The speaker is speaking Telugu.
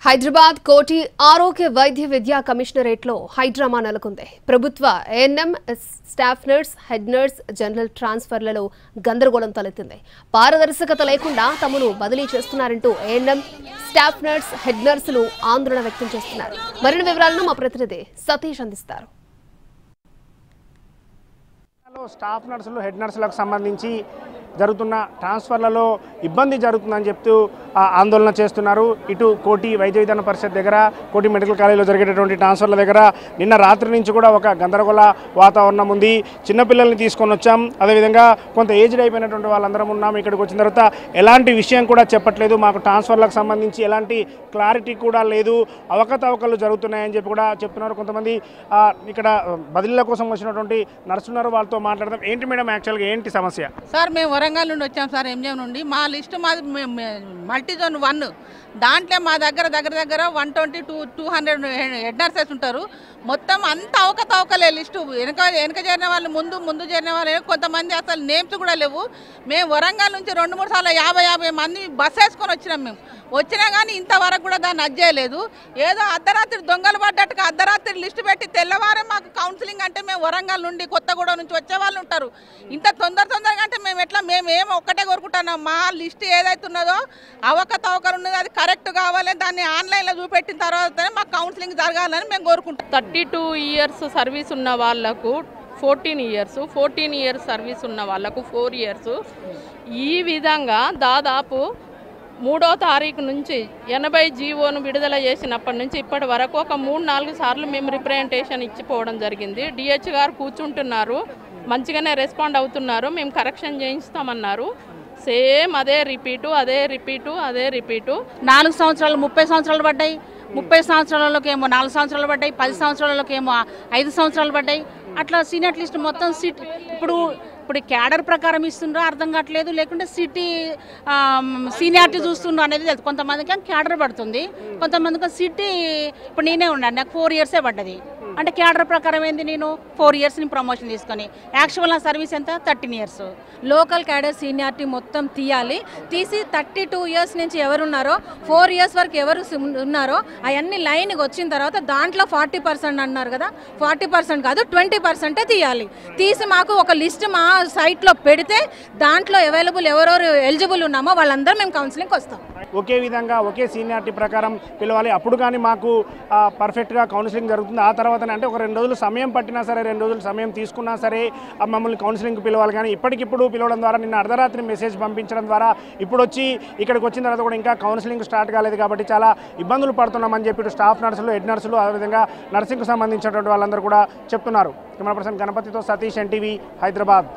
హైదరాబాద్ కోటి ఆరోగ్య వైద్య విద్యా కమిషనరేట్లో హైడ్రామా నెలకొంది. ప్రభుత్వ ANM staff nurse, head nurse, general ట్రాన్స్ఫర్లలో గందరగోళం తలెత్తింది. పారదర్శకత లేకుండా తమను బదిలీ చేస్తున్నారంటూ ఏఎన్ఎం స్టాఫ్ నర్స్, హెడ్ నర్సులు ఆందోళన వ్యక్తం చేస్తున్నారు. మరిన్ని వివరాలను మా ప్రతినిధి సతీష్ అందిస్తారు. స్టాఫ్ నర్సులు, హెడ్ నర్సులకు సంబంధించి జరుగుతున్న ట్రాన్స్ఫర్లలో ఇబ్బంది జరుగుతుందని చెప్తూ ఆందోళన చేస్తున్నారు. ఇటు కోటి వైద్య విధాన పరిషత్ దగ్గర, కోటి మెడికల్ కాలేజీలో జరిగేటటువంటి ట్రాన్స్ఫర్ల దగ్గర నిన్న రాత్రి నుంచి కూడా ఒక గందరగోళ వాతావరణం ఉంది. చిన్నపిల్లల్ని తీసుకొని వచ్చాం, అదేవిధంగా కొంత ఏజ్డ్ అయిపోయినటువంటి వాళ్ళందరం ఉన్నాం. ఇక్కడికి వచ్చిన తర్వాత ఎలాంటి విషయం కూడా చెప్పట్లేదు, మాకు ట్రాన్స్ఫర్లకు సంబంధించి ఎలాంటి క్లారిటీ కూడా లేదు, అవకతవకలు జరుగుతున్నాయని చెప్పి కూడా చెప్తున్నారు. కొంతమంది ఇక్కడ బదిలీల కోసం వచ్చినటువంటి నర్సున్నారు, వాళ్ళతో మాట్లాడదాం. ఏంటి మేడం యాక్చువల్గా ఏంటి సమస్య? సార్ మేము వరంగల్ నుండి వచ్చాం సార్, ఎంజిఎం నుండి. మా లిస్టు మాది మల్టీజోన్ 1. దాంట్లో మా దగ్గర 120 to 200 హెడ్ నర్సెస్ ఉంటారు. మొత్తం అంత అవకతవకలే లిస్టు. వెనక చేరిన వాళ్ళు, ముందు చేరిన వాళ్ళు, కొంతమంది అసలు నేమ్స్ కూడా లేవు. మేము వరంగల్ నుంచి 2-3 సార్లు 50 మంది బస్ వేసుకొని వచ్చినాం. మేము వచ్చినా కానీ ఇంతవరకు కూడా దాన్ని అజ్జేయలేదు. ఏదో అర్ధరాత్రి దొంగలు పడ్డట్టుగా అర్ధరాత్రి లిస్టు పెట్టి తెల్లవారే మాకు కౌన్సిలింగ్ అంటే, మేము వరంగల్ నుండి, కొత్తగూడెం నుంచి వచ్చే వాళ్ళు ఉంటారు. ఇంత తొందరగా అంటే మేము ఎట్లా? మేము ఒక్కటే కోరుకుంటున్నాం, మా లిస్టు ఏదైతే ఉన్నదో అవకతవకలు ఉన్నదో అది కరెక్ట్ కావాలి. దాన్ని ఆన్లైన్లో చూపెట్టిన తర్వాతనే మాకు కౌన్సిలింగ్ జరగాలని మేము కోరుకుంటాం. 32 years సర్వీస్ ఉన్న వాళ్ళకు 14 years, 14 years సర్వీస్ ఉన్న వాళ్ళకు 4 years. ఈ విధంగా దాదాపు 3వ తారీఖు నుంచి 80 జీవోను విడుదల చేసినప్పటి నుంచి ఇప్పటి వరకు ఒక 3-4 సార్లు మేము రిప్రజెంటేషన్ ఇచ్చిపోవడం జరిగింది. డిహెచ్ గారు కూర్చుంటున్నారు, మంచిగానే రెస్పాండ్ అవుతున్నారు, మేము కరెక్షన్ చేయిస్తామన్నారు. సేమ్ అదే రిపీటు 4 సంవత్సరాలు 30 సంవత్సరాలు పడ్డాయి. 30 సంవత్సరాలలోకి ఏమో 4 సంవత్సరాలు పడ్డాయి. 10 సంవత్సరాలలోకి ఏమో 5 సంవత్సరాలు పడ్డాయి. అట్లా సీనియర్ లిస్ట్ మొత్తం సీట్ ఇప్పుడు క్యాడర్ ప్రకారం ఇస్తుండ్రో అర్థం కావట్లేదు, లేకుంటే సిటీ సీనియారిటీ చూస్తుండ్రో అనేది తెలుసు. కొంతమందికి క్యాడర్ పడుతుంది, కొంతమందికి సిటీ. ఇప్పుడు నేనే ఉన్నాను, నాకు 4 years పడ్డది. అంటే క్యాడర్ ప్రకారం ఏంది, నేను 4 years ప్రమోషన్ తీసుకొని యాక్చువల్ నా సర్వీస్ ఎంత 13 years. లోకల్ క్యాడర్ సీనియారిటీ మొత్తం తీసి 32 years నుంచి ఎవరున్నారో 4 years వరకు ఎవరు ఉన్నారో అవన్నీ లైన్కి వచ్చిన తర్వాత దాంట్లో 40% అన్నారు కదా, 40% కాదు 20% తీయాలి. తీసి మాకు ఒక లిస్ట్ మా సైట్లో పెడితే దాంట్లో అవైలబుల్ ఎవరెవరు ఎలిజిబుల్ ఉన్నామో వాళ్ళందరూ మేము కౌన్సిలింగ్కి వస్తాం. ఒకే విధంగా ఒకే సీనియారిటీ ప్రకారం పిలవాలి. అప్పుడు కానీ మాకు పర్ఫెక్ట్గా కౌన్సిలింగ్ జరుగుతుంది. ఆ తర్వాత అంటే ఒక 2 రోజులు సమయం పట్టినా సరే, 2 రోజులు సమయం తీసుకున్నా సరే మమ్మల్ని కౌన్సిలింగ్కి పిలవాలి. కానీ ఇప్పటికిప్పుడు పిలవడం ద్వారా, నిన్న అర్ధరాత్రి మెసేజ్ పంపించడం ద్వారా ఇప్పుడు వచ్చి ఇక్కడికి వచ్చిన తర్వాత కూడా ఇంకా కౌన్సిలింగ్ స్టార్ట్ కాలేదు. కాబట్టి చాలా ఇబ్బందులు పడుతున్నామని చెప్పి స్టాఫ్ నర్సులు, హెడ్ నర్సులు, అదేవిధంగా నర్సింగ్కు సంబంధించినటువంటి వాళ్ళందరూ కూడా చెప్తున్నారు. కెమెరా పర్సన్ గణపతితో సతీష్, NTV, హైదరాబాద్.